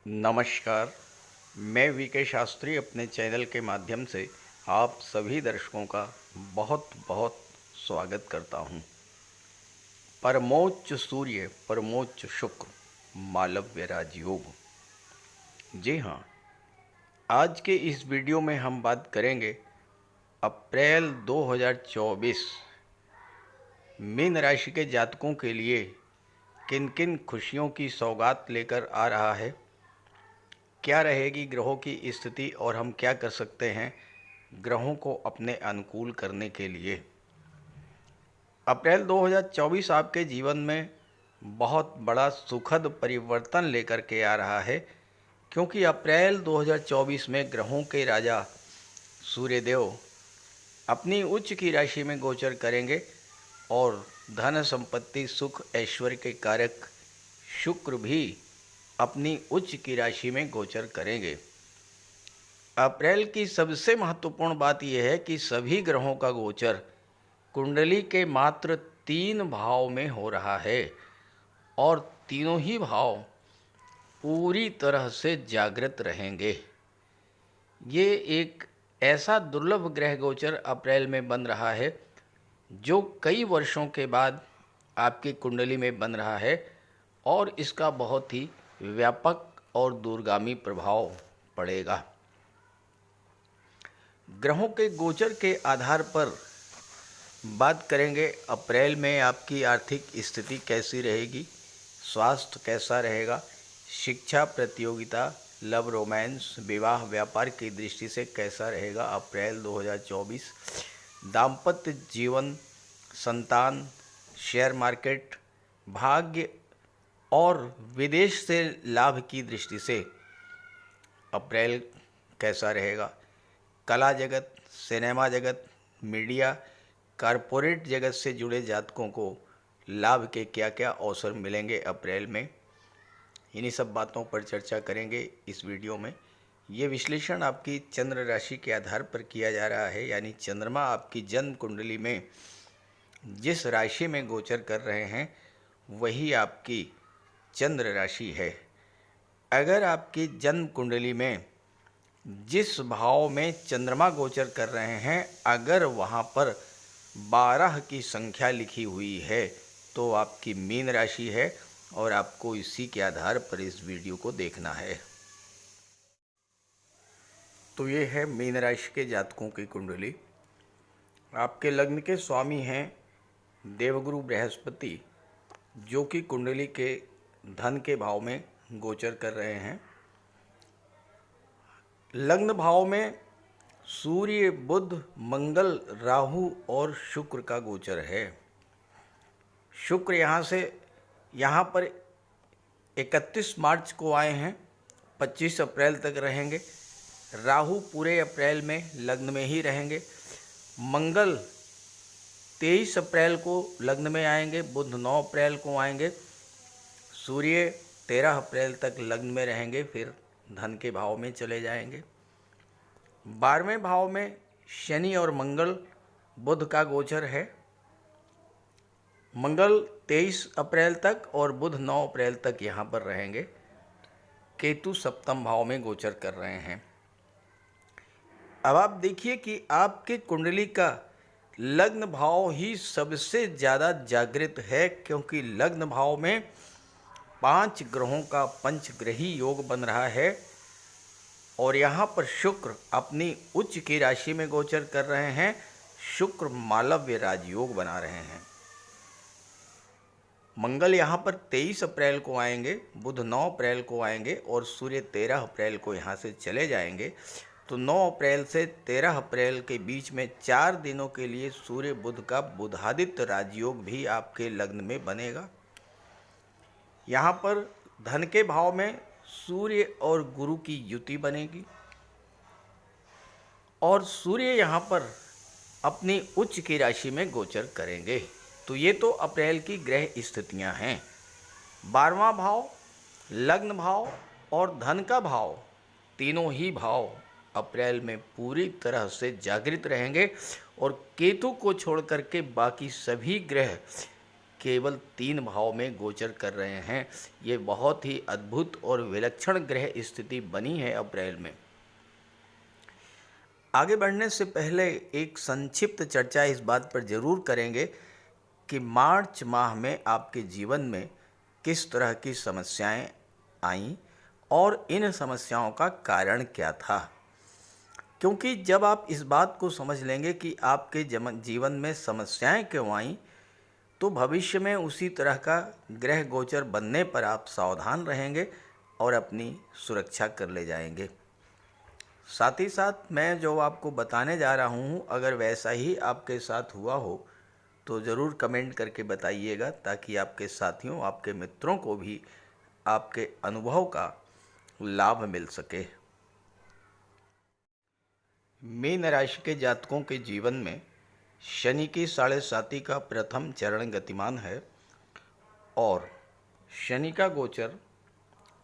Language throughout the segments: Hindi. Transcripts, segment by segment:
नमस्कार। मैं वीके शास्त्री अपने चैनल के माध्यम से आप सभी दर्शकों का बहुत बहुत स्वागत करता हूं। परमोच्च सूर्य परमोच्च शुक्र मालव्य राजयोग। जी हाँ, आज के इस वीडियो में हम बात करेंगे अप्रैल 2024 मीन राशि के जातकों के लिए किन किन खुशियों की सौगात लेकर आ रहा है, क्या रहेगी ग्रहों की स्थिति और हम क्या कर सकते हैं ग्रहों को अपने अनुकूल करने के लिए। अप्रैल 2024 आपके जीवन में बहुत बड़ा सुखद परिवर्तन लेकर के आ रहा है, क्योंकि अप्रैल 2024 में ग्रहों के राजा सूर्यदेव अपनी उच्च की राशि में गोचर करेंगे और धन संपत्ति सुख ऐश्वर्य के कारक शुक्र भी अपनी उच्च की राशि में गोचर करेंगे। अप्रैल की सबसे महत्वपूर्ण बात यह है कि सभी ग्रहों का गोचर कुंडली के मात्र 3 भाव में हो रहा है और तीनों ही भाव पूरी तरह से जागृत रहेंगे। ये एक ऐसा दुर्लभ ग्रह गोचर अप्रैल में बन रहा है जो कई वर्षों के बाद आपकी कुंडली में बन रहा है और इसका बहुत ही व्यापक और दूरगामी प्रभाव पड़ेगा। ग्रहों के गोचर के आधार पर बात करेंगे अप्रैल में आपकी आर्थिक स्थिति कैसी रहेगी, स्वास्थ्य कैसा रहेगा, शिक्षा प्रतियोगिता लव रोमांस विवाह व्यापार की दृष्टि से कैसा रहेगा अप्रैल 2024, दाम्पत्य जीवन संतान शेयर मार्केट भाग्य और विदेश से लाभ की दृष्टि से अप्रैल कैसा रहेगा, कला जगत सिनेमा जगत मीडिया कारपोरेट जगत से जुड़े जातकों को लाभ के क्या क्या अवसर मिलेंगे अप्रैल में, इन्हीं सब बातों पर चर्चा करेंगे इस वीडियो में। ये विश्लेषण आपकी चंद्र राशि के आधार पर किया जा रहा है, यानी चंद्रमा आपकी जन्म कुंडली में जिस राशि में गोचर कर रहे हैं वही आपकी चंद्र राशि है। अगर आपकी जन्म कुंडली में जिस भाव में चंद्रमा गोचर कर रहे हैं अगर वहाँ पर 12 की संख्या लिखी हुई है तो आपकी मीन राशि है और आपको इसी के आधार पर इस वीडियो को देखना है। तो ये है मीन राशि के जातकों की कुंडली। आपके लग्न के स्वामी हैं देवगुरु बृहस्पति, जो कि कुंडली के धन के भाव में गोचर कर रहे हैं। लग्न भाव में सूर्य बुध मंगल राहु और शुक्र का गोचर है। शुक्र यहाँ पर 31 मार्च को आए हैं, 25 अप्रैल तक रहेंगे। राहु पूरे अप्रैल में लग्न में ही रहेंगे। मंगल 23 अप्रैल को लग्न में आएंगे, बुध 9 अप्रैल को आएंगे। सूर्य 13 अप्रैल तक लग्न में रहेंगे, फिर धन के भाव में चले जाएंगे। 12वें भाव में शनि और मंगल बुध का गोचर है। मंगल 23 अप्रैल तक और बुध 9 अप्रैल तक यहाँ पर रहेंगे। केतु सप्तम भाव में गोचर कर रहे हैं। अब आप देखिए कि आपके कुंडली का लग्न भाव ही सबसे ज़्यादा जागृत है, क्योंकि लग्न भाव में 5 ग्रहों का पंचग्रही योग बन रहा है और यहाँ पर शुक्र अपनी उच्च की राशि में गोचर कर रहे हैं। शुक्र मालव्य राजयोग बना रहे हैं। मंगल यहाँ पर 23 अप्रैल को आएंगे, बुध 9 अप्रैल को आएंगे और सूर्य 13 अप्रैल को यहाँ से चले जाएंगे। तो 9 अप्रैल से 13 अप्रैल के बीच में 4 दिनों के लिए सूर्य बुध का बुधादित्य राजयोग भी आपके लग्न में बनेगा। यहाँ पर धन के भाव में सूर्य और गुरु की युति बनेगी और सूर्य यहाँ पर अपनी उच्च की राशि में गोचर करेंगे। तो ये तो अप्रैल की ग्रह स्थितियाँ हैं। 12वां भाव लग्न भाव और धन का भाव, तीनों ही भाव अप्रैल में पूरी तरह से जागृत रहेंगे और केतु को छोड़ करके बाकी सभी ग्रह केवल 3 भाव में गोचर कर रहे हैं। ये बहुत ही अद्भुत और विलक्षण ग्रह स्थिति बनी है अप्रैल में। आगे बढ़ने से पहले एक संक्षिप्त चर्चा इस बात पर जरूर करेंगे कि मार्च माह में आपके जीवन में किस तरह की समस्याएं आईं और इन समस्याओं का कारण क्या था। क्योंकि जब आप इस बात को समझ लेंगे कि आपके जीवन में समस्याएं क्यों आईं, तो भविष्य में उसी तरह का ग्रह गोचर बनने पर आप सावधान रहेंगे और अपनी सुरक्षा कर ले जाएंगे। साथ ही साथ मैं जो आपको बताने जा रहा हूँ, अगर वैसा ही आपके साथ हुआ हो तो ज़रूर कमेंट करके बताइएगा, ताकि आपके साथियों, आपके मित्रों को भी आपके अनुभव का लाभ मिल सके। मीन राशि के जातकों के जीवन में शनि की 7.5 का प्रथम चरण गतिमान है और शनि का गोचर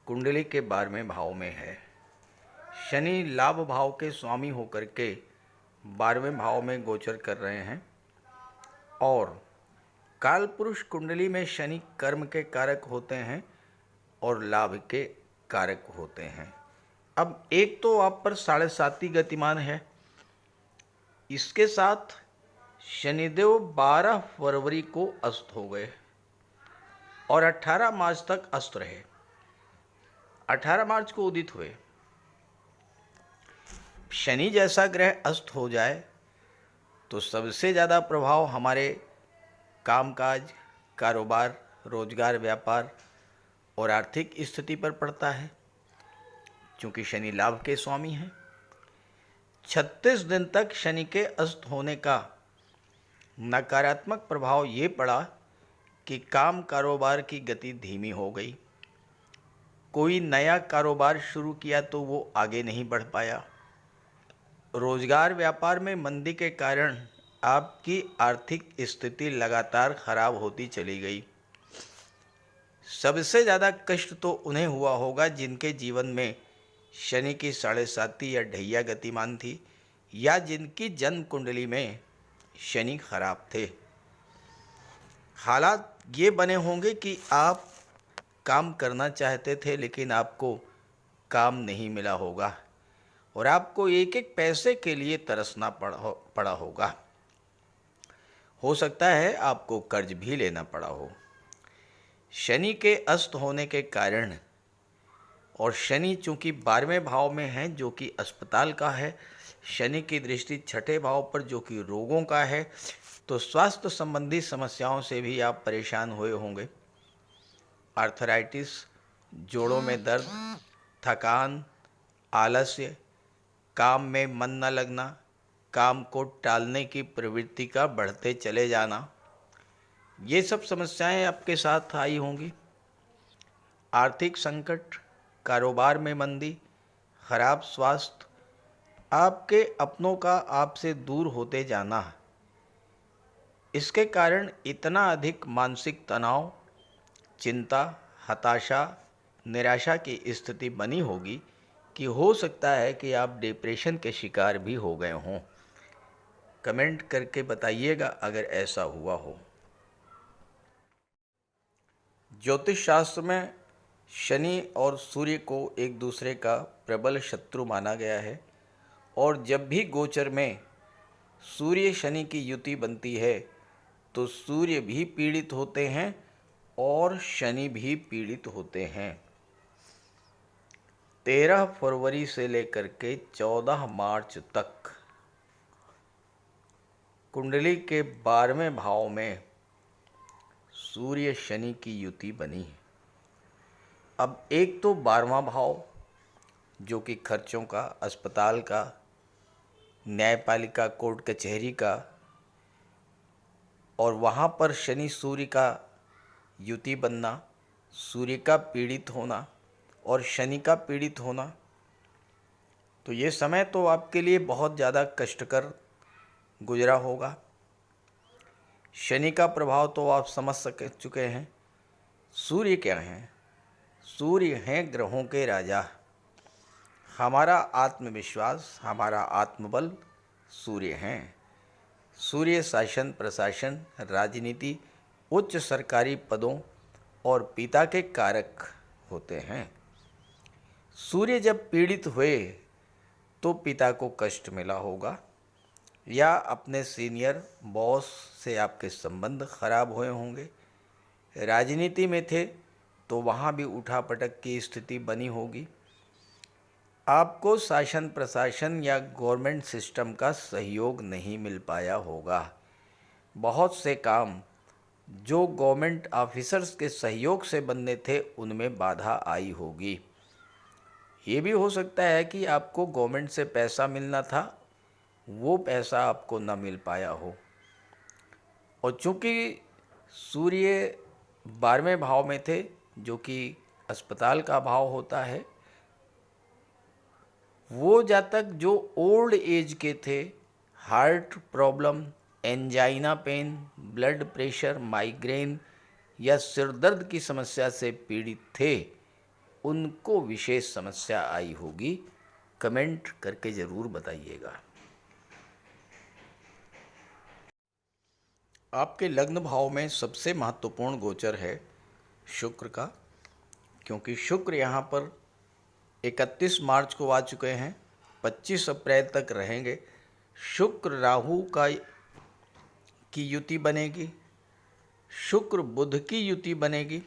कुंडली के 12वें भाव में है। शनि लाभ भाव के स्वामी होकर के 12वें भाव में गोचर कर रहे हैं और कालपुरुष कुंडली में शनि कर्म के कारक होते हैं और लाभ के कारक होते हैं। अब एक तो आप पर 7.5 गतिमान है, इसके साथ शनिदेव 12 फरवरी को अस्त हो गए और 18 मार्च तक अस्त रहे। 18 मार्च को उदित हुए। शनि जैसा ग्रह अस्त हो जाए तो सबसे ज़्यादा प्रभाव हमारे कामकाज, कारोबार, रोजगार, व्यापार और आर्थिक स्थिति पर पड़ता है, क्योंकि शनि लाभ के स्वामी हैं। 36 दिन तक शनि के अस्त होने का नकारात्मक प्रभाव ये पड़ा कि काम कारोबार की गति धीमी हो गई। कोई नया कारोबार शुरू किया तो वो आगे नहीं बढ़ पाया। रोजगार व्यापार में मंदी के कारण आपकी आर्थिक स्थिति लगातार खराब होती चली गई। सबसे ज़्यादा कष्ट तो उन्हें हुआ होगा जिनके जीवन में शनि की 7.5 या ढैया गतिमान थी, या जिनकी जन्म कुंडली में शनि खराब थे। हालात ये बने होंगे कि आप काम करना चाहते थे लेकिन आपको काम नहीं मिला होगा और आपको एक एक पैसे के लिए तरसना पड़ा होगा। हो सकता है आपको कर्ज भी लेना पड़ा हो। शनि के अस्त होने के कारण, और शनि चूंकि 12वें भाव में है जो कि अस्पताल का है, शनि की दृष्टि 6ठे भाव पर जो कि रोगों का है, तो स्वास्थ्य संबंधी समस्याओं से भी आप परेशान हुए होंगे। आर्थराइटिस, जोड़ों में दर्द, थकान, आलस्य, काम में मन न लगना, काम को टालने की प्रवृत्ति का बढ़ते चले जाना, ये सब समस्याएं आपके साथ आई होंगी। आर्थिक संकट, कारोबार में मंदी, खराब स्वास्थ्य, आपके अपनों का आपसे दूर होते जाना, इसके कारण इतना अधिक मानसिक तनाव, चिंता, हताशा, निराशा की स्थिति बनी होगी कि हो सकता है कि आप डिप्रेशन के शिकार भी हो गए हों। कमेंट करके बताइएगा अगर ऐसा हुआ हो। ज्योतिष शास्त्र में शनि और सूर्य को एक दूसरे का प्रबल शत्रु माना गया है और जब भी गोचर में सूर्य शनि की युति बनती है तो सूर्य भी पीड़ित होते हैं और शनि भी पीड़ित होते हैं। 13 फरवरी से लेकर के 14 मार्च तक कुंडली के 12वें भाव में सूर्य शनि की युति बनी है। अब एक तो 12वां भाव जो कि खर्चों का, अस्पताल का, न्यायपालिका, कोर्ट कचहरी का, और वहाँ पर शनि सूर्य का युति बनना, सूर्य का पीड़ित होना और शनि का पीड़ित होना, तो ये समय तो आपके लिए बहुत ज़्यादा कष्टकर गुजरा होगा। शनि का प्रभाव तो आप समझ चुके हैं। सूर्य क्या हैं? सूर्य हैं ग्रहों के राजा। हमारा आत्मविश्वास, हमारा आत्मबल सूर्य हैं। सूर्य शासन, प्रशासन, राजनीति, उच्च सरकारी पदों और पिता के कारक होते हैं। सूर्य जब पीड़ित हुए तो पिता को कष्ट मिला होगा, या अपने सीनियर बॉस से आपके संबंध खराब हुए होंगे। राजनीति में थे तो वहाँ भी उठापटक की स्थिति बनी होगी। आपको शासन प्रशासन या गवर्नमेंट सिस्टम का सहयोग नहीं मिल पाया होगा। बहुत से काम जो गवर्नमेंट ऑफिसर्स के सहयोग से बनने थे उनमें बाधा आई होगी। ये भी हो सकता है कि आपको गवर्नमेंट से पैसा मिलना था, वो पैसा आपको न मिल पाया हो। और चूँकि सूर्य 12वें भाव में थे, जो कि अस्पताल का भाव होता है, वो जातक जो ओल्ड एज के थे, heart problem, angina pain, blood pressure, migraine या सिर दर्द की समस्या से पीड़ित थे, उनको विशेष समस्या आई होगी। कमेंट करके ज़रूर बताइएगा। आपके लग्न भाव में सबसे महत्वपूर्ण गोचर है शुक्र का, क्योंकि शुक्र यहाँ पर 31 मार्च को आ चुके हैं, 25 अप्रैल तक रहेंगे। शुक्र राहु की युति बनेगी, शुक्र बुध की युति बनेगी,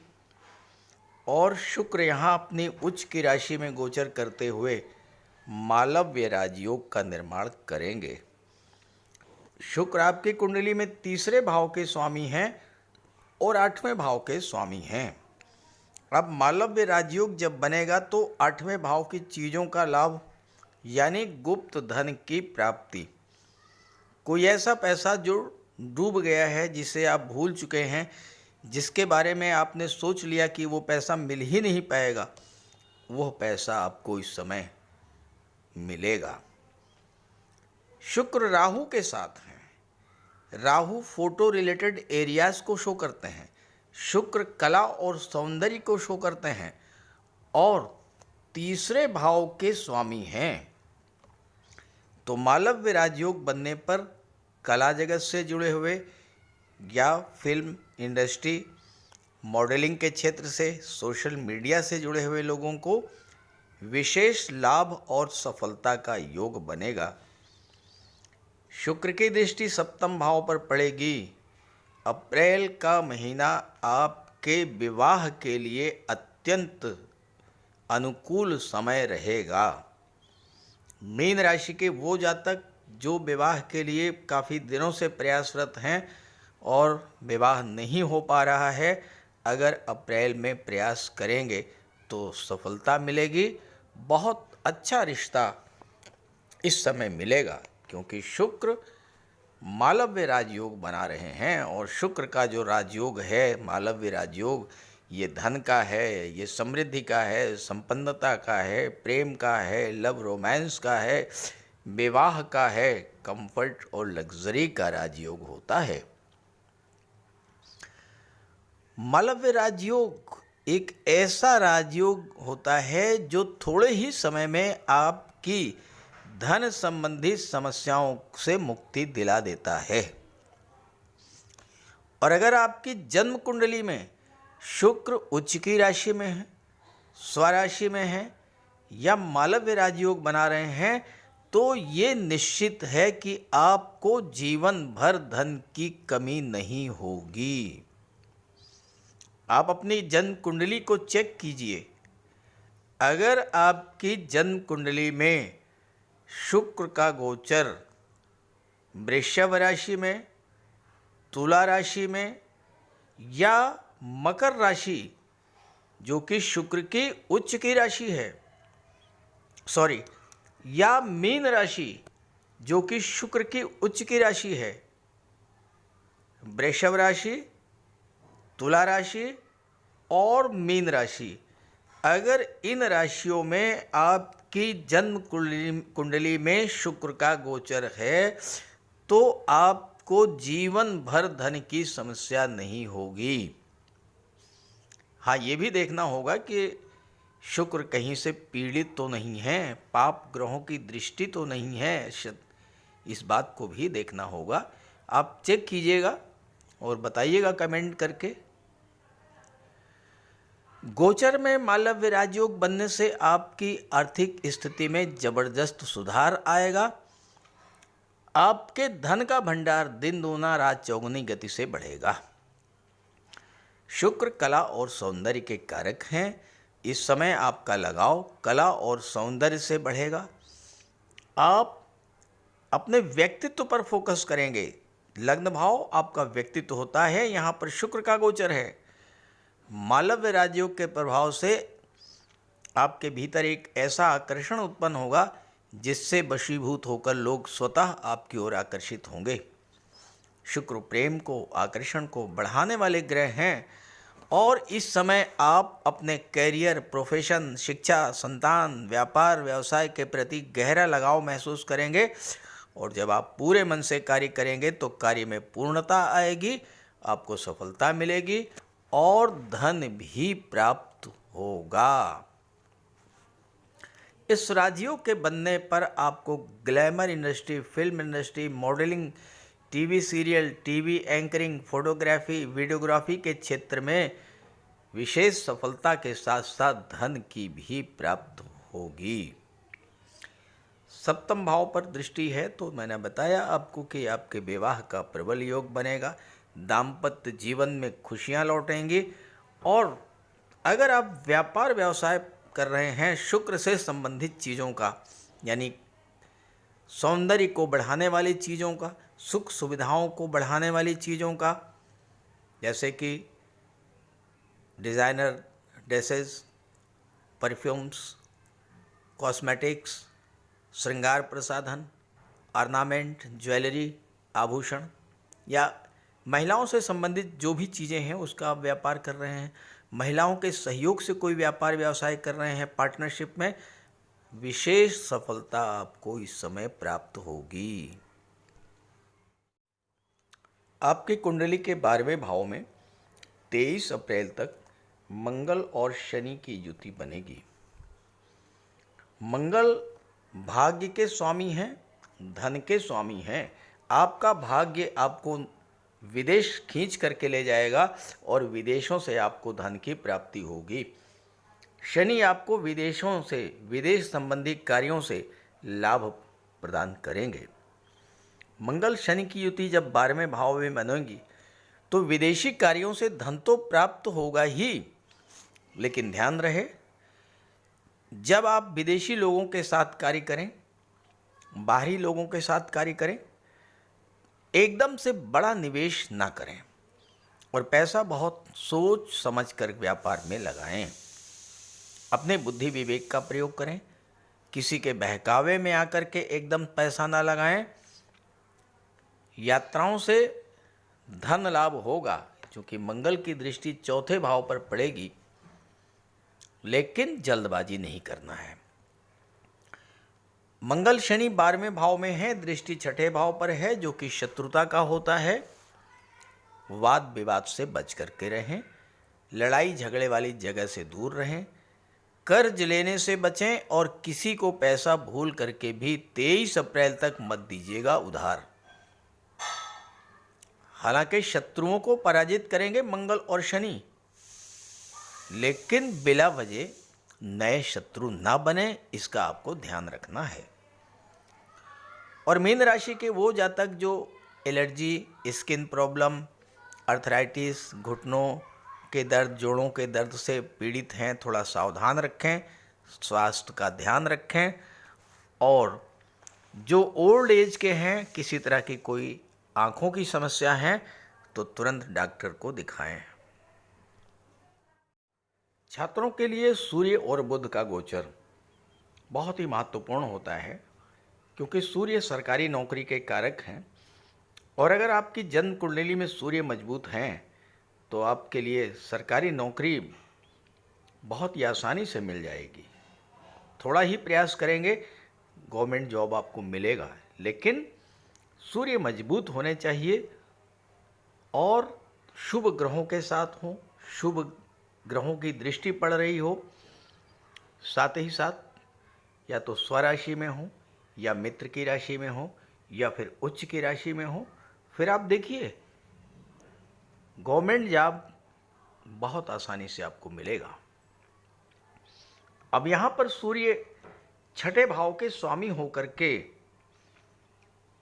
और शुक्र यहाँ अपनी उच्च की राशि में गोचर करते हुए मालव्य राजयोग का निर्माण करेंगे। शुक्र आपकी कुंडली में 3रे भाव के स्वामी हैं और 8वें भाव के स्वामी हैं। अब मालव्य राजयोग जब बनेगा तो 8वें भाव की चीज़ों का लाभ, यानी गुप्त धन की प्राप्ति। कोई ऐसा पैसा जो डूब गया है, जिसे आप भूल चुके हैं, जिसके बारे में आपने सोच लिया कि वो पैसा मिल ही नहीं पाएगा, वह पैसा आपको इस समय मिलेगा। शुक्र राहु के साथ हैं। राहु फोटो रिलेटेड एरियाज को शो करते हैं, शुक्र कला और सौंदर्य को शो करते हैं, और 3रे भाव के स्वामी हैं। तो मालव्य राजयोग बनने पर कला जगत से जुड़े हुए या फिल्म इंडस्ट्री, मॉडलिंग के क्षेत्र से, सोशल मीडिया से जुड़े हुए लोगों को विशेष लाभ और सफलता का योग बनेगा। शुक्र की दृष्टि 7वें भाव पर पड़ेगी। अप्रैल का महीना आपके विवाह के लिए अत्यंत अनुकूल समय रहेगा। मीन राशि के वो जातक जो विवाह के लिए काफ़ी दिनों से प्रयासरत हैं और विवाह नहीं हो पा रहा है, अगर अप्रैल में प्रयास करेंगे तो सफलता मिलेगी। बहुत अच्छा रिश्ता इस समय मिलेगा, क्योंकि शुक्र मालव्य राजयोग बना रहे हैं, और शुक्र का जो राजयोग है, मालव्य राजयोग, ये धन का है, ये समृद्धि का है, संपन्नता का है, प्रेम का है, लव रोमांस का है, विवाह का है, कंफर्ट और लग्जरी का राजयोग होता है। मालव्य राजयोग एक ऐसा राजयोग होता है जो थोड़े ही समय में आपकी धन संबंधी समस्याओं से मुक्ति दिला देता है। और अगर आपकी जन्म कुंडली में शुक्र उच्च की राशि में है, स्वराशि में है, या मालव्य राजयोग बना रहे हैं, तो ये निश्चित है कि आपको जीवन भर धन की कमी नहीं होगी। आप अपनी जन्म कुंडली को चेक कीजिए। अगर आपकी जन्म कुंडली में शुक्र का गोचर वृषभ राशि में, तुला राशि में, या मकर राशि जो कि शुक्र की उच्च की राशि है, या मीन राशि जो कि शुक्र की उच्च की राशि है, वृषभ राशि, तुला राशि और मीन राशि, अगर इन राशियों में आपकी जन्म कुंडली में शुक्र का गोचर है, तो आपको जीवन भर धन की समस्या नहीं होगी। हाँ, ये भी देखना होगा कि शुक्र कहीं से पीड़ित तो नहीं है, पाप ग्रहों की दृष्टि तो नहीं है, इस बात को भी देखना होगा। आप चेक कीजिएगा और बताइएगा कमेंट करके। गोचर में मालव्य राजयोग बनने से आपकी आर्थिक स्थिति में जबरदस्त सुधार आएगा। आपके धन का भंडार दिन दूना रात चौगुनी गति से बढ़ेगा। शुक्र कला और सौंदर्य के कारक हैं। इस समय आपका लगाव कला और सौंदर्य से बढ़ेगा। आप अपने व्यक्तित्व पर फोकस करेंगे। लग्न भाव आपका व्यक्तित्व होता है, यहाँ पर शुक्र का गोचर है। मालव्य राजयोग के प्रभाव से आपके भीतर एक ऐसा आकर्षण उत्पन्न होगा जिससे वशीभूत होकर लोग स्वतः आपकी ओर आकर्षित होंगे। शुक्र प्रेम को, आकर्षण को बढ़ाने वाले ग्रह हैं और इस समय आप अपने कैरियर, प्रोफेशन, शिक्षा, संतान, व्यापार, व्यवसाय के प्रति गहरा लगाव महसूस करेंगे। और जब आप पूरे मन से कार्य करेंगे तो कार्य में पूर्णता आएगी, आपको सफलता मिलेगी और धन भी प्राप्त होगा। इस राजयोग के बनने पर आपको glamour industry, film industry, modelling, TV serial, TV anchoring, photography, videography के क्षेत्र में विशेष सफलता के साथ साथ धन की भी प्राप्त होगी। सप्तम भाव पर दृष्टि है तो मैंने बताया आपको कि आपके विवाह का प्रबल योग बनेगा। दाम्पत्य जीवन में खुशियां लौटेंगी। और अगर आप व्यापार व्यवसाय कर रहे हैं शुक्र से संबंधित चीज़ों का, यानी सौंदर्य को बढ़ाने वाली चीज़ों का, सुख सुविधाओं को बढ़ाने वाली चीज़ों का, जैसे कि डिज़ाइनर ड्रेसेस, परफ्यूम्स, कॉस्मेटिक्स, श्रृंगार प्रसाधन, ऑर्नामेंट, ज्वेलरी, आभूषण या महिलाओं से संबंधित जो भी चीज़ें हैं उसका आप व्यापार कर रहे हैं, महिलाओं के सहयोग से कोई व्यापार व्यवसाय कर रहे हैं पार्टनरशिप में, विशेष सफलता आपको इस समय प्राप्त होगी। आपकी कुंडली के 12वें भाव में 23 अप्रैल तक मंगल और शनि की युति बनेगी। मंगल भाग्य के स्वामी हैं, धन के स्वामी हैं। आपका भाग्य आपको विदेश खींच करके ले जाएगा और विदेशों से आपको धन की प्राप्ति होगी। शनि आपको विदेशों से, विदेश संबंधी कार्यों से लाभ प्रदान करेंगे। मंगल शनि की युति जब 12वें भाव में बनेगी तो विदेशी कार्यों से धन तो प्राप्त होगा ही, लेकिन ध्यान रहे जब आप विदेशी लोगों के साथ कार्य करें, बाहरी लोगों के साथ कार्य करें, एकदम से बड़ा निवेश ना करें और पैसा बहुत सोच समझ कर व्यापार में लगाएं। अपने बुद्धि विवेक का प्रयोग करें। किसी के बहकावे में आकर के एकदम पैसा ना लगाएं। यात्राओं से धन लाभ होगा क्योंकि मंगल की दृष्टि 4थे भाव पर पड़ेगी, लेकिन जल्दबाजी नहीं करना है। मंगल शनि 12वें भाव में है, दृष्टि 6ठे भाव पर है जो कि शत्रुता का होता है। वाद विवाद से बच करके रहें, लड़ाई झगड़े वाली जगह से दूर रहें, कर्ज लेने से बचें और किसी को पैसा भूल करके भी 23 अप्रैल तक मत दीजिएगा उधार। हालांकि शत्रुओं को पराजित करेंगे मंगल और शनि, लेकिन बिला वजह नए शत्रु ना बने, इसका आपको ध्यान रखना है। और मीन राशि के वो जातक जो एलर्जी, स्किन प्रॉब्लम, अर्थराइटिस, घुटनों के दर्द, जोड़ों के दर्द से पीड़ित हैं, थोड़ा सावधान रखें, स्वास्थ्य का ध्यान रखें। और जो ओल्ड एज के हैं, किसी तरह की कोई आँखों की समस्या है तो तुरंत डॉक्टर को दिखाएं। छात्रों के लिए सूर्य और बुध का गोचर बहुत ही महत्वपूर्ण होता है क्योंकि सूर्य सरकारी नौकरी के कारक हैं और अगर आपकी जन्म कुंडली में सूर्य मजबूत हैं तो आपके लिए सरकारी नौकरी बहुत ही आसानी से मिल जाएगी। थोड़ा ही प्रयास करेंगे गवर्नमेंट जॉब आपको मिलेगा, लेकिन सूर्य मजबूत होने चाहिए और शुभ ग्रहों के साथ हों, शुभ ग्रहों की दृष्टि पड़ रही हो, साथ ही साथ या तो स्वराशि में हो या मित्र की राशि में हो या फिर उच्च की राशि में हो। फिर आप देखिए गवर्नमेंट जॉब बहुत आसानी से आपको मिलेगा। अब यहां पर सूर्य छठे भाव के स्वामी होकर के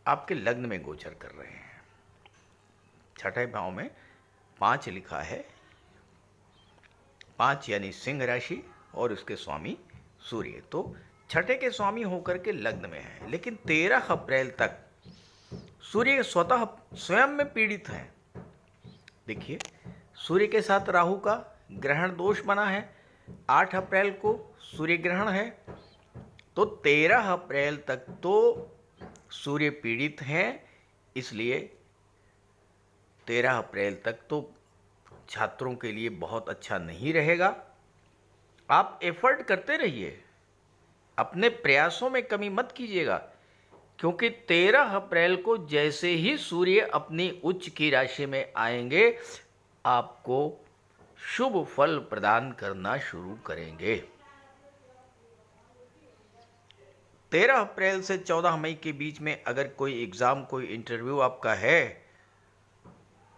आपके लग्न में गोचर कर रहे हैं। छठे भाव में 5 लिखा है, 5 यानी सिंह राशि और उसके स्वामी सूर्य, तो छठे के स्वामी होकर के लग्न में है। लेकिन 13 अप्रैल तक सूर्य स्वतः स्वयं में पीड़ित हैं। देखिए, सूर्य के साथ राहु का ग्रहण दोष बना है, 8 अप्रैल को सूर्य ग्रहण है, तो 13 अप्रैल तक तो सूर्य पीड़ित हैं। इसलिए 13 अप्रैल तक तो छात्रों के लिए बहुत अच्छा नहीं रहेगा। आप एफर्ट करते रहिए, अपने प्रयासों में कमी मत कीजिएगा, क्योंकि 13 अप्रैल को जैसे ही सूर्य अपनी उच्च की राशि में आएंगे, आपको शुभ फल प्रदान करना शुरू करेंगे। 13 अप्रैल से 14 मई के बीच में अगर कोई एग्ज़ाम, कोई इंटरव्यू आपका है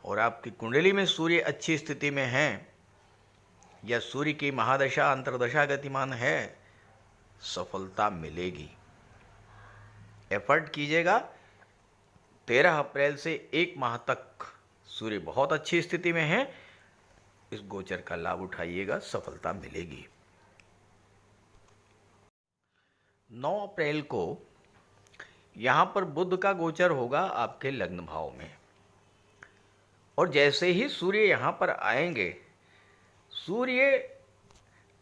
और आपकी कुंडली में सूर्य अच्छी स्थिति में है या सूर्य की महादशा अंतर्दशा गतिमान है, सफलता मिलेगी। एफर्ट कीजिएगा। 13 अप्रैल से 1 माह तक सूर्य बहुत अच्छी स्थिति में है, इस गोचर का लाभ उठाइएगा, सफलता मिलेगी। 9 अप्रैल को यहाँ पर बुध का गोचर होगा आपके लग्न भाव में, और जैसे ही सूर्य यहाँ पर आएंगे, सूर्य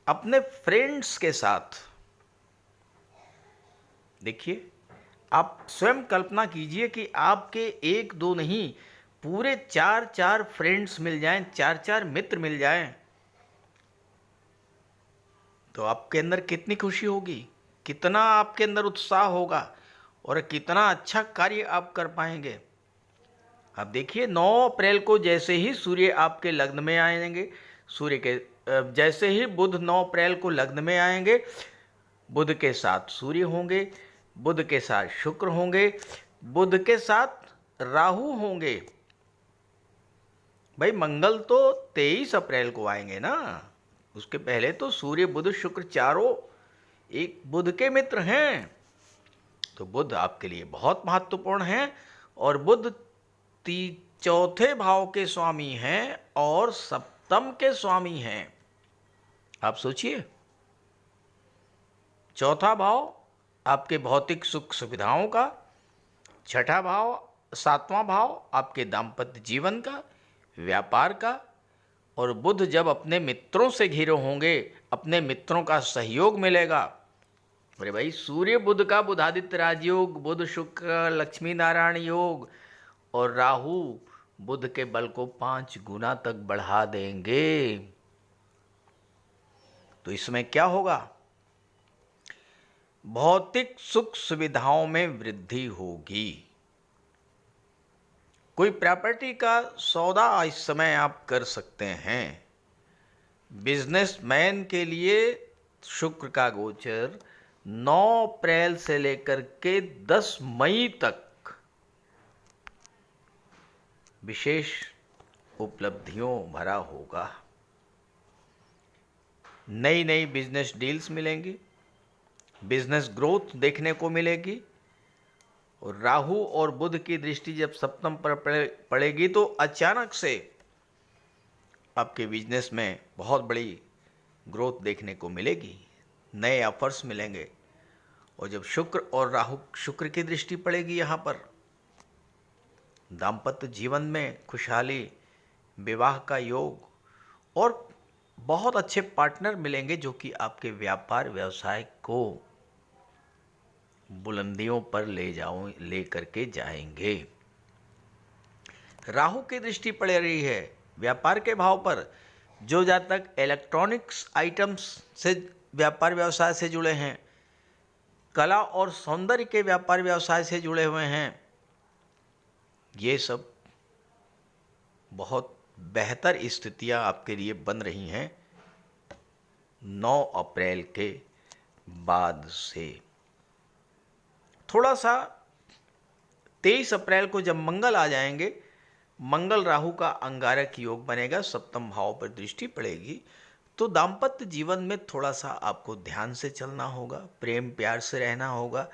अपने फ्रेंड्स के साथ, देखिए आप स्वयं कल्पना कीजिए कि आपके 1-2 नहीं, पूरे 4-4 फ्रेंड्स मिल जाएं, 4-4 मित्र मिल जाएं, तो आपके अंदर कितनी खुशी होगी, कितना आपके अंदर उत्साह होगा और कितना अच्छा कार्य आप कर पाएंगे। अब देखिए, 9 अप्रैल को जैसे ही सूर्य आपके लग्न में आएंगे, सूर्य के जैसे ही बुध 9 अप्रैल को लग्न में आएंगे, बुध के साथ सूर्य होंगे, बुध के साथ शुक्र होंगे, बुध के साथ राहु होंगे। भाई मंगल तो 23 अप्रैल को आएंगे ना, उसके पहले तो सूर्य बुध शुक्र चारों एक बुध के मित्र हैं, तो बुध आपके लिए बहुत महत्वपूर्ण है। और बुध चौथे भाव के स्वामी हैं और सप्तम के स्वामी हैं। आप सोचिए, चौथा भाव आपके भौतिक सुख सुविधाओं का, छठा भाव 7वां भाव आपके दाम्पत्य जीवन का, व्यापार का, और बुध जब अपने मित्रों से घिरे होंगे, अपने मित्रों का सहयोग मिलेगा। अरे भाई, सूर्य बुध का बुधादित्य राजयोग, बुध शुक्र लक्ष्मी नारायण योग और राहु बुध के बल को 5 गुना तक बढ़ा देंगे। तो इसमें क्या होगा? भौतिक सुख सुविधाओं में वृद्धि होगी। कोई प्रॉपर्टी का सौदा इस समय आप कर सकते हैं। बिजनेसमैन के लिए शुक्र का गोचर 9 अप्रैल से लेकर के 10 मई तक विशेष उपलब्धियों भरा होगा। नई नई बिजनेस डील्स मिलेंगी, बिजनेस ग्रोथ देखने को मिलेगी। और राहु और बुध की दृष्टि जब सप्तम पर पड़ेगी तो अचानक से आपके बिजनेस में बहुत बड़ी ग्रोथ देखने को मिलेगी, नए ऑफर्स मिलेंगे। और जब शुक्र और राहु, शुक्र की दृष्टि पड़ेगी यहाँ पर, दाम्पत्य जीवन में खुशहाली, विवाह का योग और बहुत अच्छे पार्टनर मिलेंगे जो कि आपके व्यापार व्यवसाय को बुलंदियों पर ले करके जाएंगे। राहु की दृष्टि पड़ रही है व्यापार के भाव पर। जो जातक इलेक्ट्रॉनिक्स आइटम्स से व्यापार व्यवसाय से जुड़े हैं, कला और सौंदर्य के व्यापार व्यवसाय से जुड़े हुए हैं, ये सब बहुत बेहतर स्थितियां आपके लिए बन रही हैं 9 अप्रैल के बाद से। थोड़ा सा 23 अप्रैल को जब मंगल आ जाएंगे मंगल राहु का अंगारक योग बनेगा, सप्तम भाव पर दृष्टि पड़ेगी। तो दाम्पत्य जीवन में थोड़ा सा आपको ध्यान से चलना होगा, प्रेम प्यार से रहना होगा।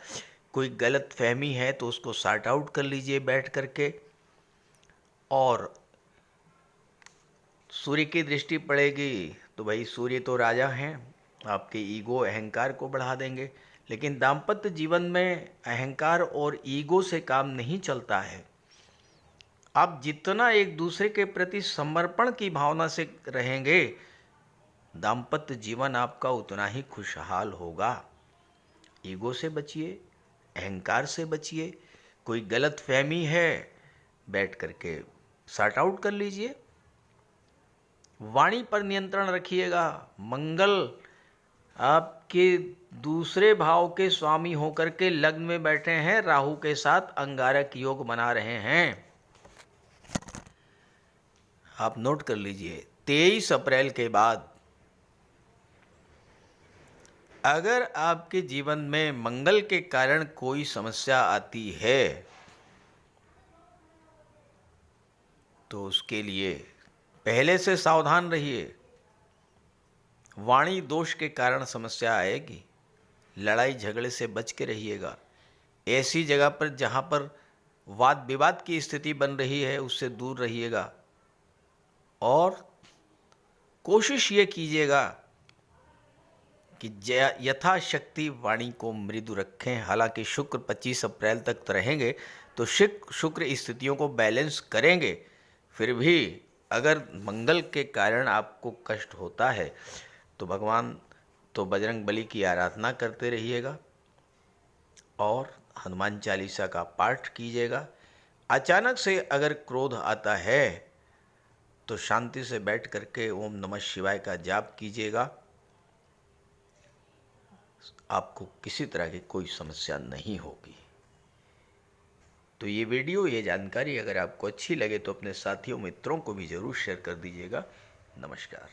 कोई गलत फहमी है तो उसको सॉर्ट आउट कर लीजिए बैठ करके। और सूर्य की दृष्टि पड़ेगी तो भाई सूर्य तो राजा हैं, आपके ईगो अहंकार को बढ़ा देंगे। लेकिन दाम्पत्य जीवन में अहंकार और ईगो से काम नहीं चलता है। आप जितना एक दूसरे के प्रति समर्पण की भावना से रहेंगे, दाम्पत्य जीवन आपका उतना ही खुशहाल होगा। ईगो से बचिए, अहंकार से बचिए। कोई गलत फहमी है, बैठ करके सॉर्ट आउट कर लीजिए। वाणी पर नियंत्रण रखिएगा। मंगल आपके दूसरे भाव के स्वामी होकर के लग्न में बैठे हैं, राहु के साथ अंगारक योग बना रहे हैं। आप नोट कर लीजिए, 23 अप्रैल के बाद अगर आपके जीवन में मंगल के कारण कोई समस्या आती है तो उसके लिए पहले से सावधान रहिए। वाणी दोष के कारण समस्या आएगी, लड़ाई झगड़े से बच के रहिएगा। ऐसी जगह पर जहाँ पर वाद विवाद की स्थिति बन रही है उससे दूर रहिएगा। और कोशिश ये कीजिएगा कि यथाशक्ति वाणी को मृदु रखें। हालांकि शुक्र 25 अप्रैल तक तो रहेंगे तो शुक्र स्थितियों को बैलेंस करेंगे। फिर भी अगर मंगल के कारण आपको कष्ट होता है तो भगवान तो बजरंग बली की आराधना करते रहिएगा और हनुमान चालीसा का पाठ कीजिएगा। अचानक से अगर क्रोध आता है तो शांति से बैठ करके ओम नमः शिवाय का जाप कीजिएगा। आपको किसी तरह की कोई समस्या नहीं होगी। तो ये वीडियो, ये जानकारी अगर आपको अच्छी लगे तो अपने साथियों मित्रों को भी ज़रूर शेयर कर दीजिएगा। नमस्कार।